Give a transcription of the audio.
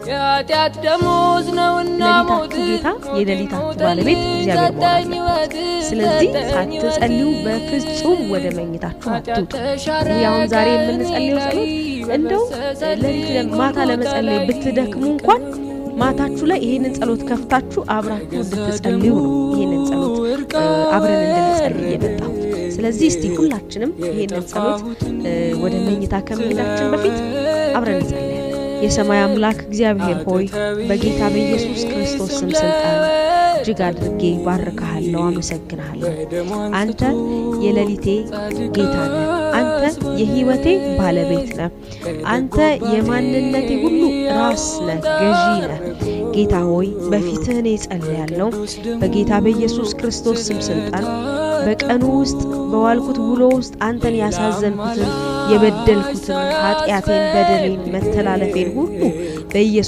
ያጢያት ደሞዝ ነውና ሞት ጌታ የሌሊታችሁ ባለቤት እግዚአብሔር ወራጅ ስለዚህ ሳትጸልዩ በፍጹም ወደ መኝታችሁ አትውጡ ያውን ዛሬ የምንጸልየው ጸሎት እንደው ለሊት ማታ ለመጸለይ ብትደክሙ እንኳን ማታችሁ ላይ ይሄንን ጸሎት ከፍታችሁ አብራችሁ እንድትጸልዩ ነው ይሄንን ጸሎት አብረን እንድንጸልይ የመጣው ስለዚህ እስቲ ሁላችንም ይሄንን ጸሎት ወደ መኝታ ከመሄዳችን በፊት አብረን እንጸልያለን የሰማይ አምላክ እግዚአብሔር ሆይ በጌታ በኢየሱስ ክርስቶስ ስም ስልጣን እጅግ አድርጌ ባርካለሁ አመሰግናለሁ አንተ የሌሊቴ ጌታ ነህ አንተ የህይወቴ ባለቤት ነህ አንተ የማንነቴ ሁሉ ራስ ነህ ገዢ ነህ ጌታ ሆይ በፊትህ እኔ ጸልያለሁ በጌታ በኢየሱስ ክርስቶስ ስም ስልጣን በቀኑ ውስጥ በዋልኩት ውሎ ውስጥ አንተን ያሳዘንኩትን የበደልኩትን ኃጢያቴን በደሌን መተላለፌን ሁሉ በኢየሱስ